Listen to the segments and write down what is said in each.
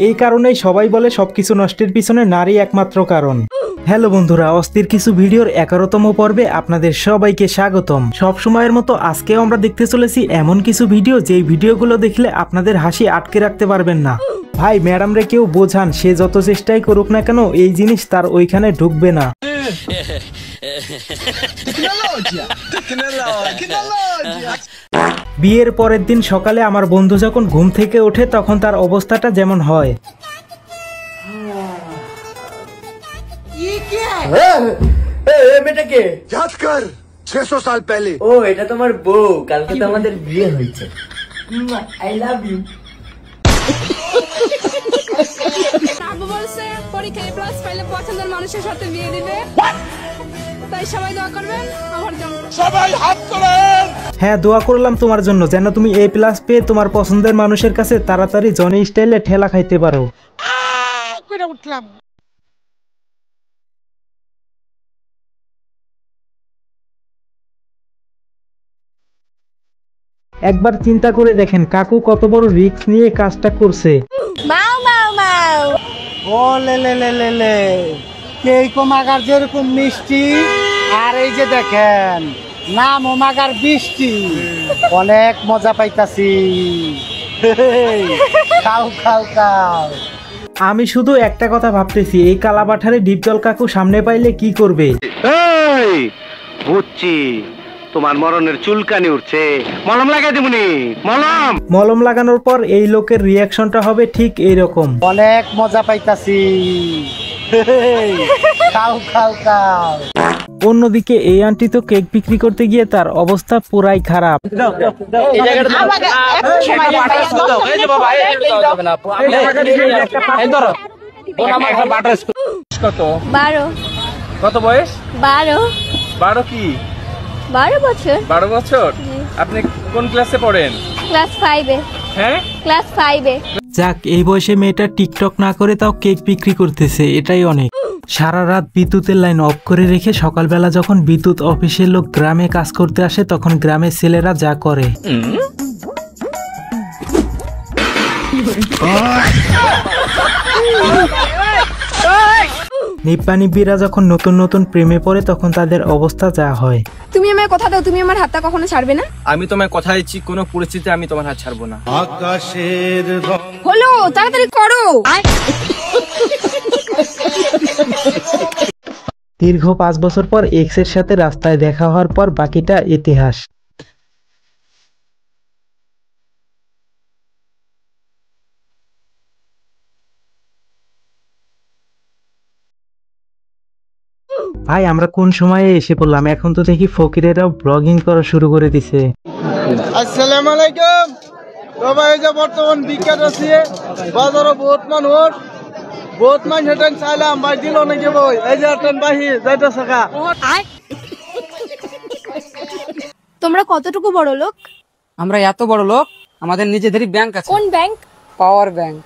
এই কারণেই সবাই বলে সবকিছু নষ্টের পিছনে নারী একমাত্র কারণ। হ্যালো বন্ধুরা, অস্থির কিছু ভিডিওর 11তম পর্বে আপনাদের সবাইকে স্বাগতম। সব সময়ের মতো আজকেও আমরা দেখতে চলেছি এমন কিছু ভিডিও যেই ভিডিওগুলো দেখলে আপনাদের হাসি আটকে রাখতে পারবেন না। ভাই ম্যাডাম রে কেউ বোঝান, সে যত চেষ্টাই করুক না কেন এই জিনিস তার ওইখানে ঢুকবে না। বিয়ের পরের দিন সকালে আমার বন্ধু যখন ঘুম থেকে ওঠে তখন তার অবস্থাটা যেমন হয়। বেটাকে याद कर 600 साल पहले। ও এটা তোমার বউ, কালকে তো আমাদের বিয়ে হয়েছে। I love you. আব্বু বলছে পরীক্ষায় প্লাস পাইলে পছন্দের মানুষের সাথে বিয়ে দিবে, তাই সবাই দোয়া করবেন আমার জন্য। সবাই হাত তোলেন। হ্যাঁ, দোয়া করলাম তোমার জন্য, যেন তুমি A+ পেয়ে তোমার পছন্দের মানুষের কাছে তাড়াতাড়ি জনি স্টাইলে ঠেলা খাইতে পারো। উঠলাম। একবার চিন্তা করে দেখেন কাকু কত বড় রিস্ক নিয়ে কাজটা করছে। মাও মাও মাও। ও লে লে লে লে লে, কেইকো মাগার যেরকম মিষ্টি, আর এই যে দেখেন নাম ও মাগার বৃষ্টি, অনেক মজা পাইতাছি। খাও খাও খাও। আমি শুধু একটা কথা ভাবতেছি, এই কালাবাঠারে ডিপজল কাকু সামনে পাইলে কি করবে। এই বুঝছি, তোমার মরণের চুলকানি উঠছে, মলম লাগাই দেবনি। মলম লাগানোর পর এই লোকের রিয়াকশনটা হবে ঠিক এইরকম। অনেক মজা পাইতাছি। খাও খাও খাও। অন্যদিকে এই আন্টি তো কেক বিক্রি করতে গিয়ে তার অবস্থা পুরাই খারাপ। কত 12। কত বয়স? 12। 12 কি? 12 বছর। 12 বছর। আপনি কোন ক্লাসে পড়েন? ক্লাস 5-এ। হ্যাঁ, ক্লাস 5-এ। যাক, এই বয়সে মেয়েটা টিকটক না করে তাও কেক বিক্রি করতেছে, এটাই অনেক। সারা রাত বিদ্যুতের লাইন অফ করে রেখে সকালবেলা যখন বিদ্যুৎ অফিসের লোক গ্রামে কাজ করতে আসে তখন গ্রামের ছেলেরা যা করে। নিব্বানিব্বিরা যখন নতুন নতুন প্রেমে পড়ে তখন তাদের অবস্থা যা হয়। তুমি আমায় কথা দাও, তুমি আমার হাতটা কখনো ছাড়বে না। আমি তোমায় কথা দিচ্ছি, কোনো পরিস্থিতিতে আমি তোমার হাত ছাড়বো না। আকাশের হলো, তাড়াতাড়ি করো। দীর্ঘ 5 বছর পর এক্স এর সাথে রাস্তায় দেখা হওয়ার পর বাকিটা ইতিহাস। ভাই আমরা কোন সময়ে এসে পড়লাম? এখন তো দেখি ফকিরেরাও ব্লগিং করা শুরু করে দিছে। আসসালামু আলাইকুম। তো ভাই যে বর্তমান বিকেট আছে, বাজারে বহুত মানুষ হেঁটেন চাইলাম, ভাই দিল নাকি বই, এই যে হেঁটেন বাহি যাইতে থাকা। তোমরা কতটুকু বড় লোক? আমরা এত বড় লোক, আমাদের নিজেদেরই ব্যাংক আছে। কোন ব্যাংক? Power bank.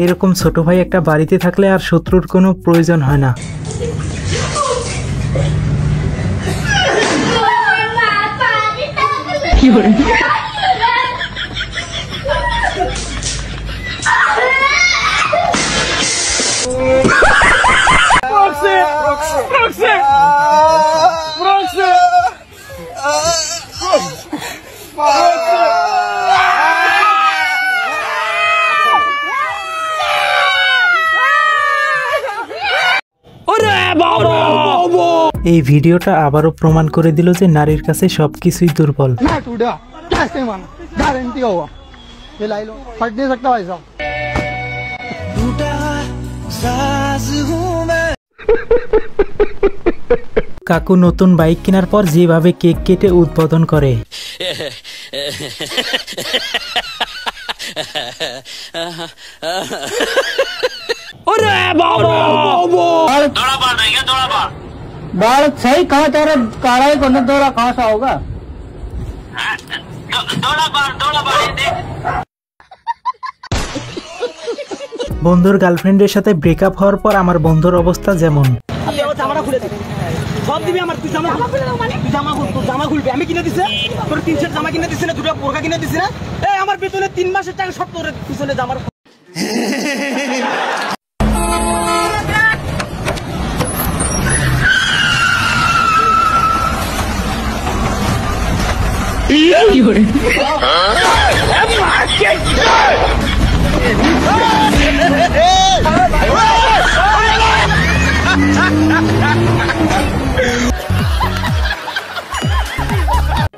এরকম ছোট ভাই একটা বাড়িতে থাকলে আর শত্রুর কোনো প্রয়োজন হয় না। এই ভিডিওটা আবারও প্রমাণ করে দিল যে নারীর কাছে সবকিছুই দুর্বল। কাকু নতুন বাইক কেনার পর যেভাবে কেক কেটে উদ্বোধন করে, बाल सही कहा तेरा काला ही करना, दौरा कहाँ सा होगा? বন্ধুর গার্লফ্রেন্ডের সাথে ব্রেকআপ হওয়ার পর আমার বন্ধুর অবস্থা যেমন। সব দিবি আমার, তুই জামা খুল, তুই জামা খুল, তোর জামা খুলবি, আমি কিনে দিছে, তোর 3 সেট জামা কিনে দিছি না, 2টা বোরকা কিনে দিছি না, এই আমার বেতনে 3 মাসের টাকা সব তোর পিছনে জামার।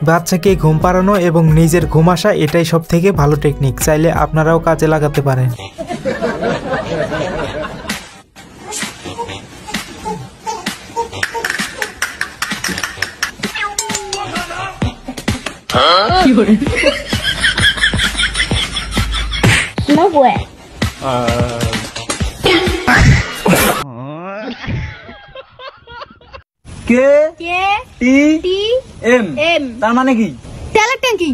বাচ্চাকে ঘুম পাড়ানো এবং নিজের ঘুম আসা এটাই সব থেকে ভালো টেকনিক, চাইলে আপনারাও কাজে লাগাতে পারেন। কে টি এম তার মানে কি? তেলের ট্যাঙ্কি।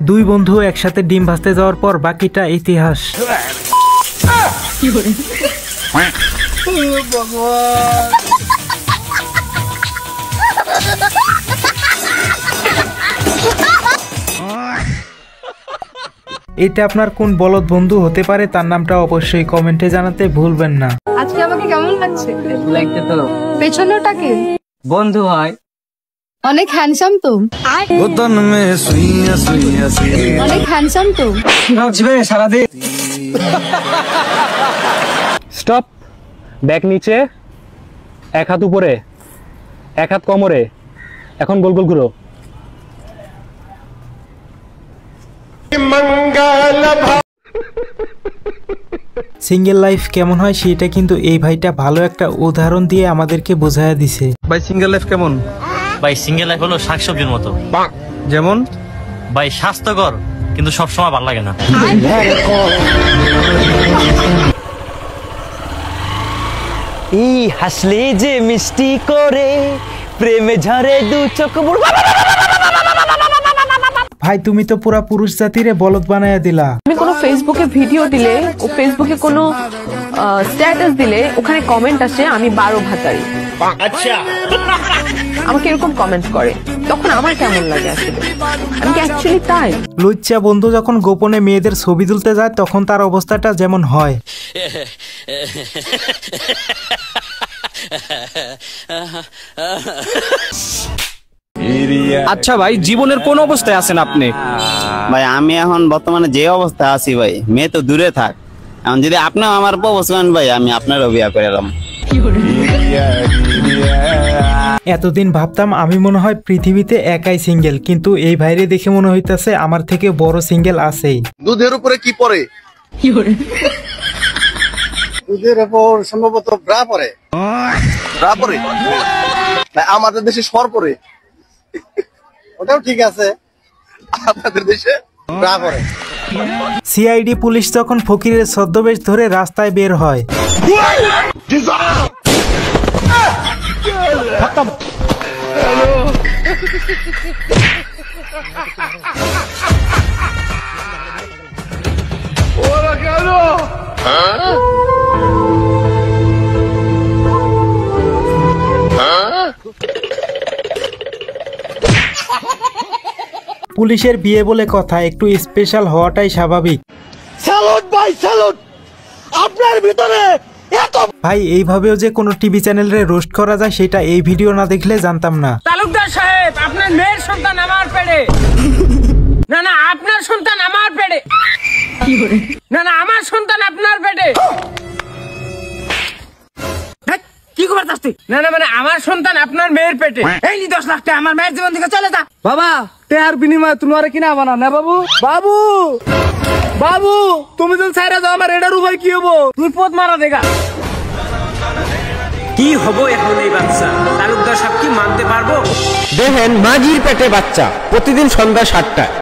দুই বন্ধু একসাথে ডিম ভাজতে যাওয়ার পর বাকিটা ইতিহাস। এটা আপনার কোন বলদ বন্ধু হতে পারে তার নামটা অবশ্যই কমেন্টে জানাতে ভুলবেন না। আজকে আমাকে কেমন লাগছে? লাগতে তো পেছনেটা কে? বন্ধু হয়। অনেক হ্যান্ডসাম তো। অনেক হ্যান্ডসাম তো। সারাদিন স্টপ, ব্যাক নিচে, এক হাত উপরে, এক হাত কোমরে, এখন গোল গোল ঘুরো। সিঙ্গেল লাইফ কেমন হয় সেটা কিন্তু এই ভাইটা ভালো একটা উদাহরণ দিয়ে আমাদেরকে বোঝায়া দিছে। ভাই সিঙ্গেল লাইফ কেমন? ভাই সিঙ্গেল লাইফ হলো শাকসবজির মতো। যেমন ভাই স্বাস্থ্যকর কিন্তু সবসময় ভালো লাগে না। এই হাসলে যে মিষ্টি করে প্রেমে ঝরে দু চোখ। ভাই তুমি তো পুরা পুরুষ জাতিরে বলদ বানায়া দিলা। আমি কোনো ফেসবুকে ভিডিও দিলে ও ফেসবুকে কোনো স্ট্যাটাস দিলে ওখানে কমেন্ট আসে আমি 12 ভাতারি। আচ্ছা, আমাকে এরকম কমেন্ট করে, তখন আমার কেমন লাগে আসলে? আমি কি অ্যাকচুয়ালি তাই? লুচ্চা বন্ধু যখন গোপনে মেয়েদের ছবি তুলতে যায় তখন তার অবস্থাটা যেমন হয়। আচ্ছা ভাই, জীবনের কোন অবস্থায় আছেন আপনি? ভাই আমি এখন বর্তমানে যে অবস্থায় আছি ভাই, মেয়ে তো দূরে থাক, এখন যদি আপনিও আমার প্রপোজ করেন ভাই আমি আপনারও বিয়ে করে এলাম। এতদিন ভাবতাম আমি মনে হয় পৃথিবীতে একাই সিঙ্গেল, কিন্তু এই ভাইরে দেখে মনে হইতাছে আমার থেকে বড় সিঙ্গেল আছেই। দুধের উপরে কি পড়ে? দুধের উপর সম্ভবত ব্রা পড়ে। ব্রা পড়ে? আমাদের দেশে সর পড়ে। ওটাও ঠিক আছে, আপনাদের দেশে ব্রা পড়ে। সিআইডি পুলিশ যখন ফকিরের ছদ্মবেশ ধরে রাস্তায় বের হয়, পুলিশের বিয়ে বলে কথা, একটু স্পেশাল হওয়াটাই স্বাভাবিক। স্যালুট ভাই, স্যালুট। আপনার ভিতরে এত ভাই এইভাবেও যে কোনো টিভি চ্যানেলে রোস্ট করা যায় সেটা এই ভিডিও না দেখলে জানতাম না। তালুকদার সাহেব, আপনার মেয়ের সন্তান আমার পেটে। না না, আপনার সন্তান আমার পেটে। না না, আমার সন্তান আপনার পেটে। কি খবর তাস্তি? না না, মানে আমার সন্তান আপনার মেয়ের পেটে। এই নি 10 লাখ টাকা, আমার মেয়ের জীবন থেকে চলে যা। বাবা তেহার বিনিময়ে তুমি আর কিনা বানা না বাবু। বাবু বাবু তুমি যদি ছাইরা যাও আমার এটার উপায় কি হবো? তুই পথ মারা দেখা। কি হবো এখন এই বাচ্চা? তালুকদার সাহেব কি মানতে পারবো? দেখেন মাঝির পেটে বাচ্চা, প্রতিদিন সন্ধ্যা 7টায়।